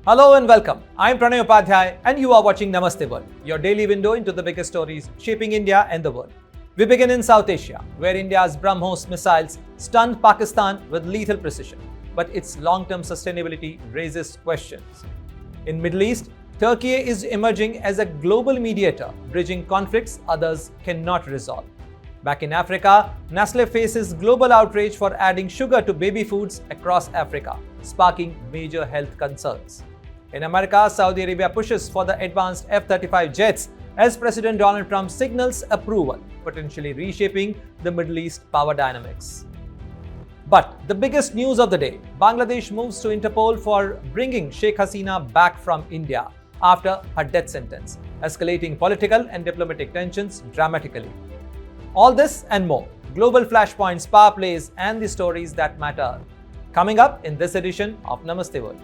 Hello and welcome. I'm Pranay Upadhyay and you are watching Namaste World, your daily window into the biggest stories shaping India and the world. We begin in South Asia, where India's BrahMos missiles stunned Pakistan with lethal precision, but its long-term sustainability raises questions. In Middle East, Turkey is emerging as a global mediator, bridging conflicts others cannot resolve. Back in Africa, Nestle faces global outrage for adding sugar to baby foods across Africa, sparking major health concerns. In America, Saudi Arabia pushes for the advanced F-35 jets as President Donald Trump signals approval, potentially reshaping the Middle East power dynamics. But the biggest news of the day, Bangladesh moves to Interpol for bringing Sheikh Hasina back from India after her death sentence, escalating political and diplomatic tensions dramatically. All this and more, global flashpoints, power plays, and the stories that matter, coming up in this edition of Namaste World.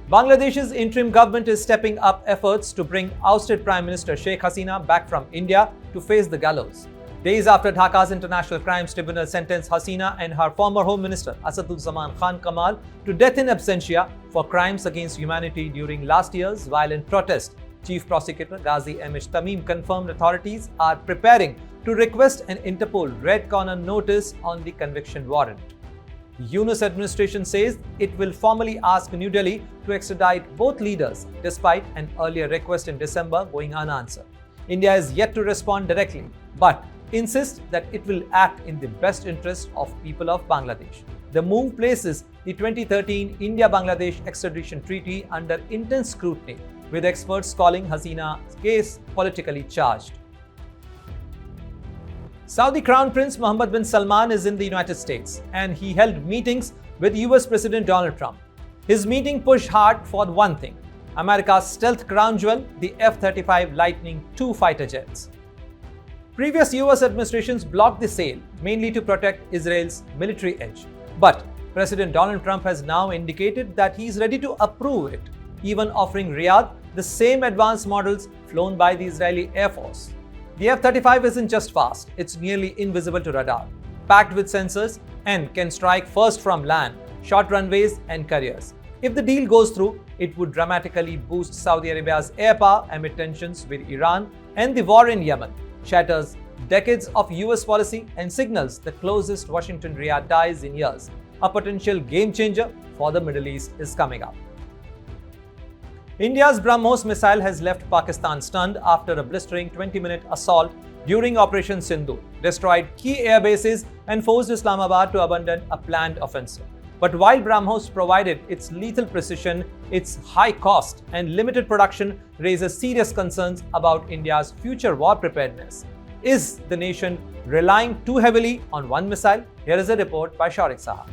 Bangladesh's interim government is stepping up efforts to bring ousted Prime Minister Sheikh Hasina back from India to face the gallows. Days after Dhaka's International Crimes Tribunal sentenced Hasina and her former Home Minister Asaduzzaman Khan Kamal to death in absentia for crimes against humanity during last year's violent protest, Chief Prosecutor Ghazi M.H. Tamim confirmed authorities are preparing to request an Interpol Red Corner notice on the conviction warrant. The Yunus administration says it will formally ask New Delhi to extradite both leaders despite an earlier request in December going unanswered. India is yet to respond directly, but insists that it will act in the best interest of people of Bangladesh. The move places the 2013 India-Bangladesh extradition treaty under intense scrutiny, with experts calling Hasina's case politically charged. Saudi Crown Prince Mohammed bin Salman is in the United States and he held meetings with US President Donald Trump. His meeting pushed hard for one thing, America's stealth crown jewel, the F-35 Lightning II fighter jets. Previous US administrations blocked the sale, mainly to protect Israel's military edge. But President Donald Trump has now indicated that he is ready to approve it, even offering Riyadh the same advanced models flown by the Israeli Air Force. The F-35 isn't just fast, it's nearly invisible to radar, packed with sensors, and can strike first from land, short runways, and carriers. If the deal goes through, it would dramatically boost Saudi Arabia's air power amid tensions with Iran, and the war in Yemen shatters decades of US policy and signals the closest Washington-Riyadh ties in years. A potential game changer for the Middle East is coming up. India's BrahMos missile has left Pakistan stunned after a blistering 20-minute assault during Operation Sindoor, destroyed key airbases and forced Islamabad to abandon a planned offensive. But while BrahMos provided its lethal precision, its high cost and limited production raises serious concerns about India's future war preparedness. Is the nation relying too heavily on one missile? Here is a report by Shaurik Saha.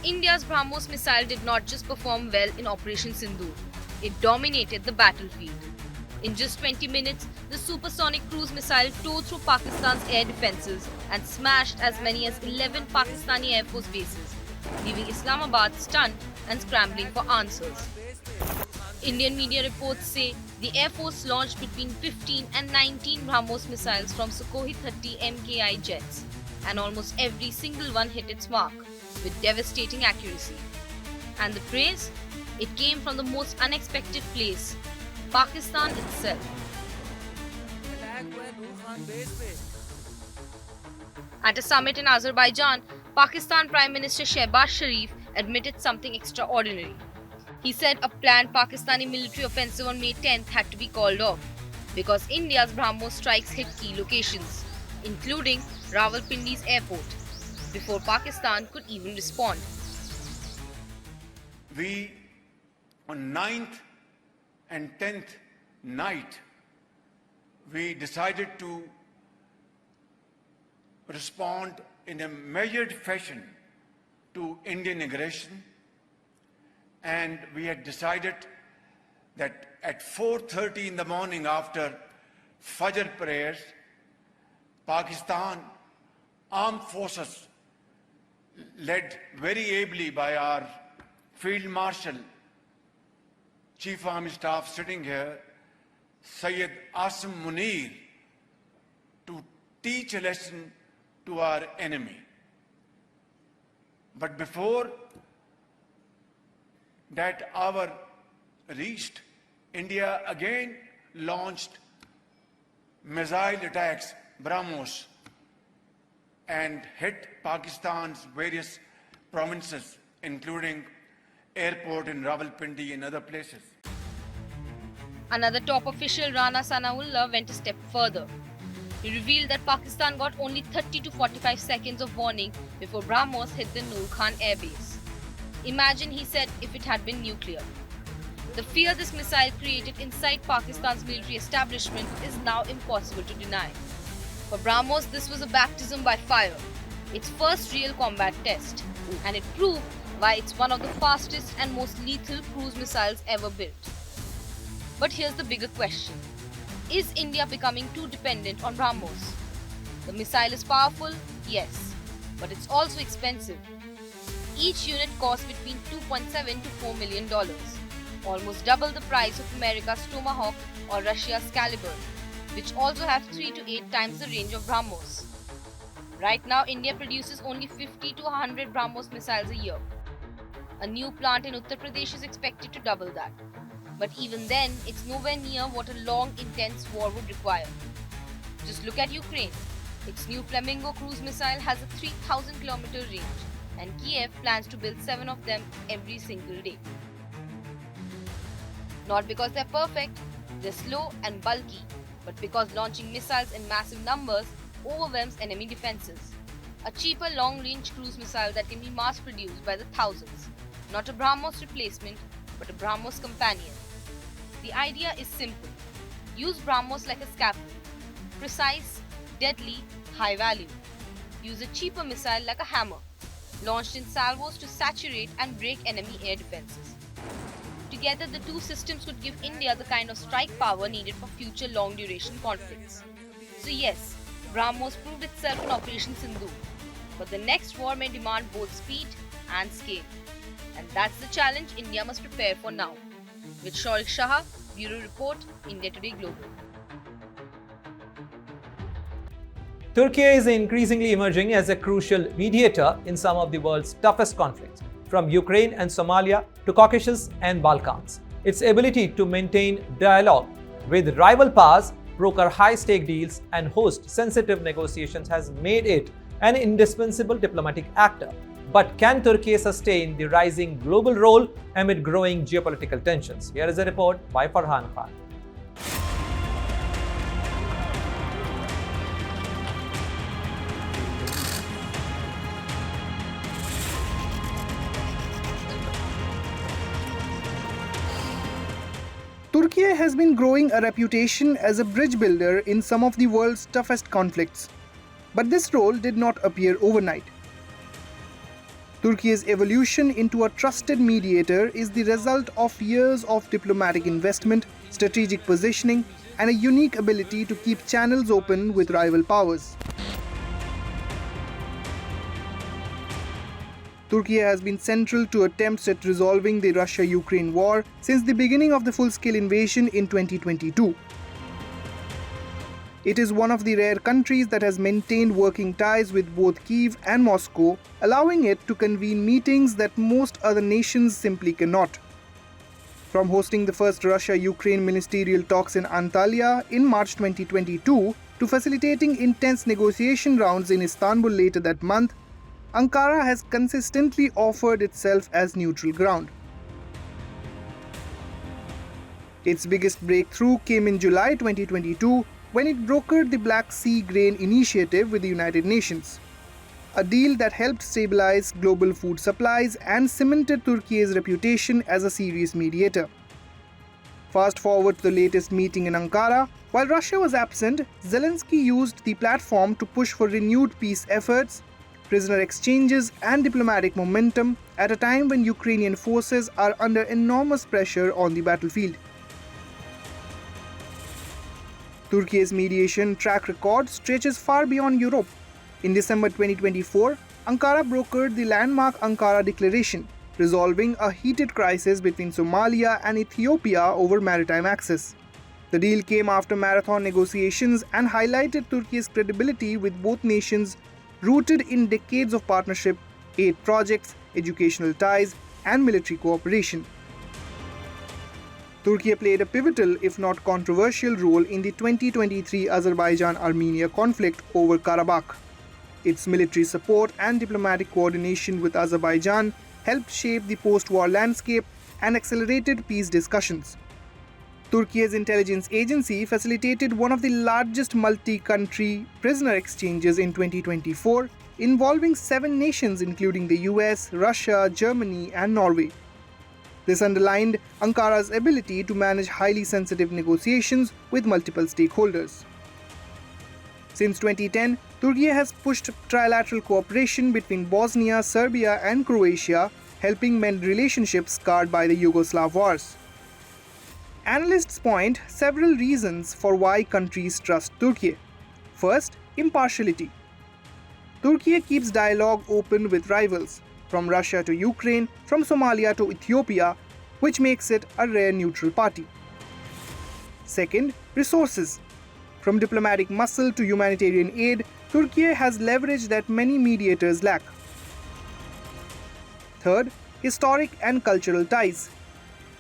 India's BrahMos missile did not just perform well in Operation Sindoor, it dominated the battlefield. In just 20 minutes, the supersonic cruise missile tore through Pakistan's air defences and smashed as many as 11 Pakistani Air Force bases, leaving Islamabad stunned and scrambling for answers. Indian media reports say the Air Force launched between 15 and 19 BrahMos missiles from Sukhoi 30 MKI jets, and almost every single one hit its mark with devastating accuracy. And the praise? It came from the most unexpected place, Pakistan itself. At a summit in Azerbaijan, Pakistan Prime Minister Sheikh admitted something extraordinary. He said a planned Pakistani military offensive on May 10th had to be called off because India's BrahMos strikes hit key locations, including Rawalpindi's airport, before Pakistan could even respond. We, on 9th and 10th night, we decided to respond in a measured fashion to Indian aggression, and we had decided that at 4:30 in the morning after Fajr prayers, Pakistan armed forces led very ably by our Field Marshal, Chief Army Staff sitting here, Sayyid Asim Munir to teach a lesson to our enemy. But before that hour reached, India again launched missile attacks, BrahMos, and hit Pakistan's various provinces, including airport in Rawalpindi and other places. Another top official, Rana Sanaullah, went a step further. He revealed that Pakistan got only 30 to 45 seconds of warning before BrahMos hit the Noor Khan airbase. Imagine, he said, if it had been nuclear. The fear this missile created inside Pakistan's military establishment is now impossible to deny. For BrahMos, this was a baptism by fire, its first real combat test, and it proved why it's one of the fastest and most lethal cruise missiles ever built. But here's the bigger question. Is India becoming too dependent on BrahMos? The missile is powerful, yes, but it's also expensive. Each unit costs between $2.7 to $4 million, almost double the price of America's Tomahawk or Russia's Caliber, which also have 3 to 8 times the range of BrahMos. Right now, India produces only 50 to 100 BrahMos missiles a year. A new plant in Uttar Pradesh is expected to double that. But even then, it's nowhere near what a long, intense war would require. Just look at Ukraine. Its new Flamingo cruise missile has a 3,000-kilometer range, and Kiev plans to build 7 of them every single day. Not because they're perfect, they're slow and bulky, but because launching missiles in massive numbers overwhelms enemy defenses. A cheaper long-range cruise missile that can be mass-produced by the thousands. Not a BrahMos replacement, but a BrahMos companion. The idea is simple. Use BrahMos like a scaffold. Precise, deadly, high value. Use a cheaper missile like a hammer, launched in salvos to saturate and break enemy air defenses. Together, the two systems could give India the kind of strike power needed for future long-duration conflicts. So yes, BrahMos proved itself in Operation Sindoor, but the next war may demand both speed and scale. And that's the challenge India must prepare for now. With Shaurik Shah, Bureau Report, India Today Global. Turkey is increasingly emerging as a crucial mediator in some of the world's toughest conflicts, from Ukraine and Somalia to Caucasus and Balkans. Its ability to maintain dialogue with rival powers, broker high-stake deals, and host sensitive negotiations has made it an indispensable diplomatic actor. But can Turkey sustain the rising global role amid growing geopolitical tensions? Here is a report by Farhan Khan. Turkey has been growing a reputation as a bridge builder in some of the world's toughest conflicts. But this role did not appear overnight. Turkey's evolution into a trusted mediator is the result of years of diplomatic investment, strategic positioning, and a unique ability to keep channels open with rival powers. Turkey has been central to attempts at resolving the Russia-Ukraine war since the beginning of the full-scale invasion in 2022. It is one of the rare countries that has maintained working ties with both Kyiv and Moscow, allowing it to convene meetings that most other nations simply cannot. From hosting the first Russia-Ukraine ministerial talks in Antalya in March 2022 to facilitating intense negotiation rounds in Istanbul later that month, Ankara has consistently offered itself as neutral ground. Its biggest breakthrough came in July 2022 when it brokered the Black Sea Grain Initiative with the United Nations, a deal that helped stabilize global food supplies and cemented Turkey's reputation as a serious mediator. Fast forward to the latest meeting in Ankara, while Russia was absent, Zelensky used the platform to push for renewed peace efforts, prisoner exchanges, and diplomatic momentum at a time when Ukrainian forces are under enormous pressure on the battlefield. Turkey's mediation track record stretches far beyond Europe. In December 2024, Ankara brokered the landmark Ankara Declaration, resolving a heated crisis between Somalia and Ethiopia over maritime access. The deal came after marathon negotiations and highlighted Turkey's credibility with both nations rooted in decades of partnership, aid projects, educational ties, and military cooperation. Turkey played a pivotal, if not controversial, role in the 2023 Azerbaijan-Armenia conflict over Karabakh. Its military support and diplomatic coordination with Azerbaijan helped shape the post-war landscape and accelerated peace discussions. Turkey's intelligence agency facilitated one of the largest multi-country prisoner exchanges in 2024, involving 7 nations including the US, Russia, Germany, and Norway. This underlined Ankara's ability to manage highly sensitive negotiations with multiple stakeholders. Since 2010, Turkey has pushed trilateral cooperation between Bosnia, Serbia, and Croatia, helping mend relationships scarred by the Yugoslav wars. Analysts point several reasons for why countries trust Turkey. First, impartiality. Turkey keeps dialogue open with rivals, from Russia to Ukraine, from Somalia to Ethiopia, which makes it a rare neutral party. Second, resources. From diplomatic muscle to humanitarian aid, Turkey has leverage that many mediators lack. Third, historic and cultural ties.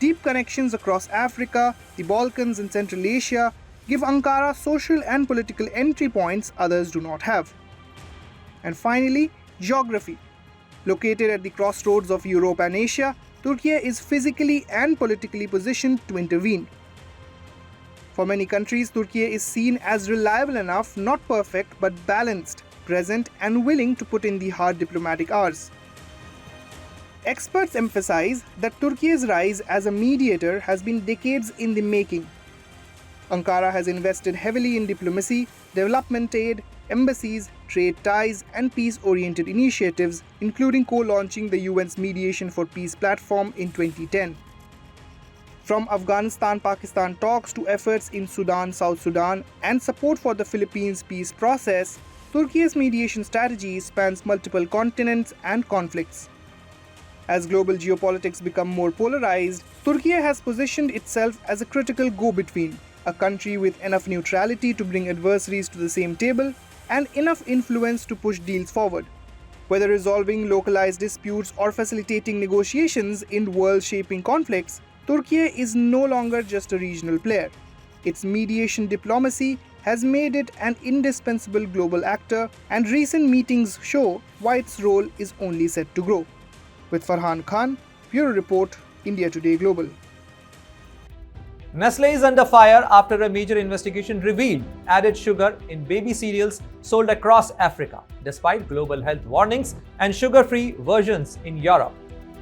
Deep connections across Africa, the Balkans, and Central Asia give Ankara social and political entry points others do not have. And finally, geography. Located at the crossroads of Europe and Asia, Turkey is physically and politically positioned to intervene. For many countries, Turkey is seen as reliable enough, not perfect, but balanced, present, and willing to put in the hard diplomatic hours. Experts emphasize that Turkey's rise as a mediator has been decades in the making. Ankara has invested heavily in diplomacy, development aid, embassies, trade ties, and peace-oriented initiatives, including co-launching the UN's Mediation for Peace platform in 2010. From Afghanistan-Pakistan talks to efforts in Sudan, South Sudan, and support for the Philippines peace process, Turkey's mediation strategy spans multiple continents and conflicts. As global geopolitics become more polarized, Turkey has positioned itself as a critical go-between, a country with enough neutrality to bring adversaries to the same table and enough influence to push deals forward. Whether resolving localized disputes or facilitating negotiations in world-shaping conflicts, Turkey is no longer just a regional player. Its mediation diplomacy has made it an indispensable global actor, and recent meetings show why its role is only set to grow. With Farhan Khan, Bureau Report, India Today Global. Nestle is under fire after a major investigation revealed added sugar in baby cereals sold across Africa, despite global health warnings and sugar-free versions in Europe.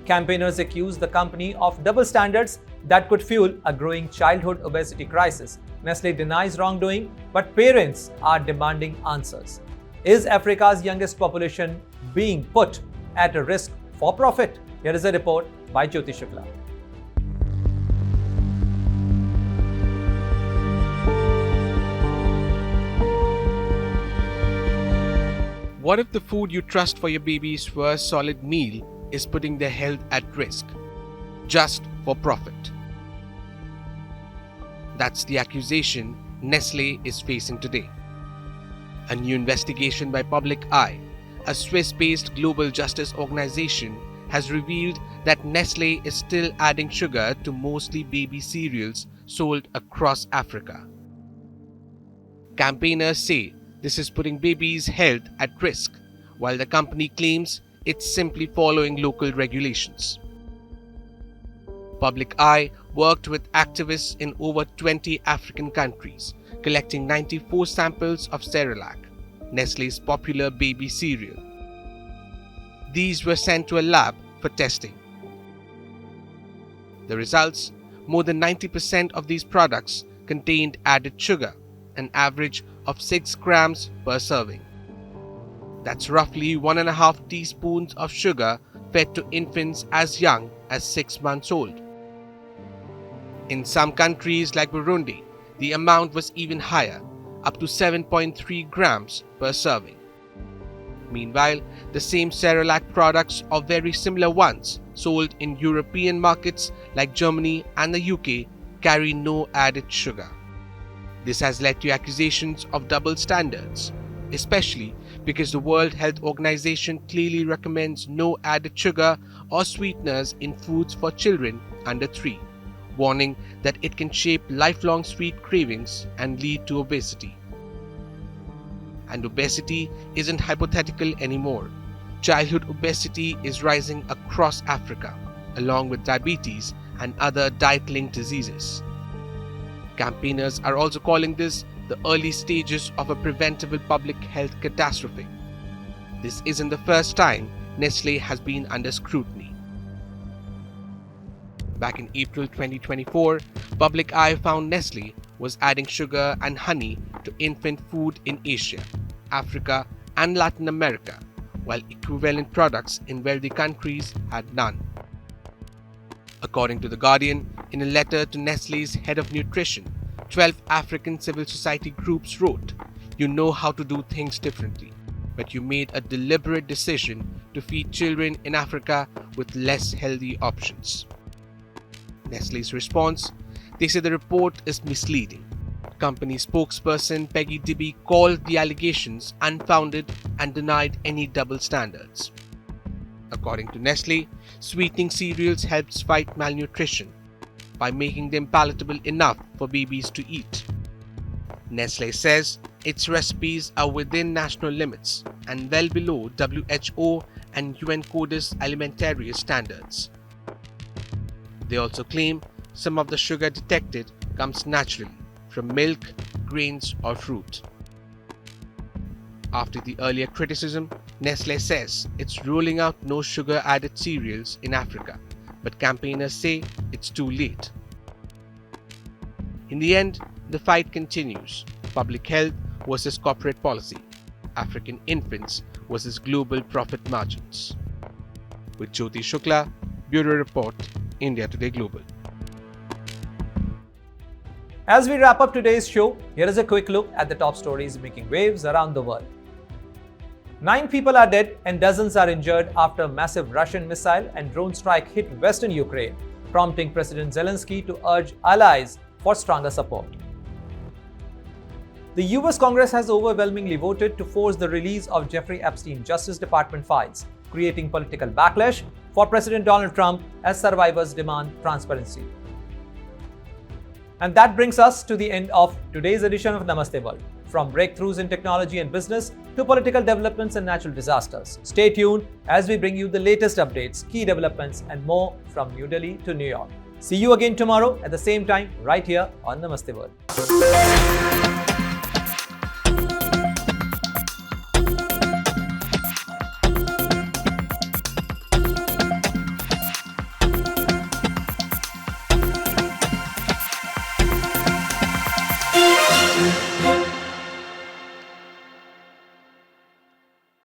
Campaigners accuse the company of double standards that could fuel a growing childhood obesity crisis. Nestle denies wrongdoing, but parents are demanding answers. Is Africa's youngest population being put at a risk for profit? Here is a report by Jyoti Shukla. What if the food you trust for your baby's first solid meal is putting their health at risk, just for profit? That's the accusation Nestle is facing today. A new investigation by Public Eye, a Swiss-based global justice organization, has revealed that Nestle is still adding sugar to mostly baby cereals sold across Africa. Campaigners say this is putting babies' health at risk, while the company claims it's simply following local regulations. Public Eye worked with activists in over 20 African countries, collecting 94 samples of Cerelac, Nestle's popular baby cereal. These were sent to a lab for testing. The results: more than 90% of these products contained added sugar, an average of 6 grams per serving. That's roughly 1.5 teaspoons of sugar fed to infants as young as 6 months old. In some countries like Burundi, the amount was even higher, up to 7.3 grams per serving. Meanwhile, the same Cerelac products or very similar ones sold in European markets like Germany and the UK carry no added sugar. This has led to accusations of double standards, especially because the World Health Organization clearly recommends no added sugar or sweeteners in foods for children under 3, warning that it can shape lifelong sweet cravings and lead to obesity. And obesity isn't hypothetical anymore. Childhood obesity is rising across Africa, along with diabetes and other diet-linked diseases. Campaigners are also calling this the early stages of a preventable public health catastrophe. This isn't the first time Nestlé has been under scrutiny. Back in April 2024, Public Eye found Nestlé was adding sugar and honey to infant food in Asia, Africa, and Latin America, while equivalent products in wealthy countries had none. According to The Guardian, in a letter to Nestlé's head of nutrition, 12 African civil society groups wrote, "You know how to do things differently, but you made a deliberate decision to feed children in Africa with less healthy options." Nestlé's response: they say the report is misleading. Company spokesperson Peggy Dibby called the allegations unfounded and denied any double standards. According to Nestlé, sweetening cereals helps fight malnutrition by making them palatable enough for babies to eat. Nestlé says its recipes are within national limits and well below WHO and UN Codis Alimentarius standards. They also claim some of the sugar detected comes naturally from milk, grains, or fruit. After the earlier criticism, Nestlé says it's rolling out no sugar added cereals in Africa, but campaigners say it's too late. In the end, the fight continues: public health versus corporate policy, African infants versus global profit margins. With Jyoti Shukla, Bureau Report, India Today Global. As we wrap up today's show, here is a quick look at the top stories making waves around the world. 9 people are dead and dozens are injured after a massive Russian missile and drone strike hit western Ukraine, prompting President Zelensky to urge allies for stronger support. The US Congress has overwhelmingly voted to force the release of Jeffrey Epstein Justice Department files, creating political backlash for President Donald Trump as survivors demand transparency. And that brings us to the end of today's edition of Namaste World. From breakthroughs in technology and business to political developments and natural disasters. Stay tuned as we bring you the latest updates, key developments, and more from New Delhi to New York. See you again tomorrow at the same time right here on Namaste World.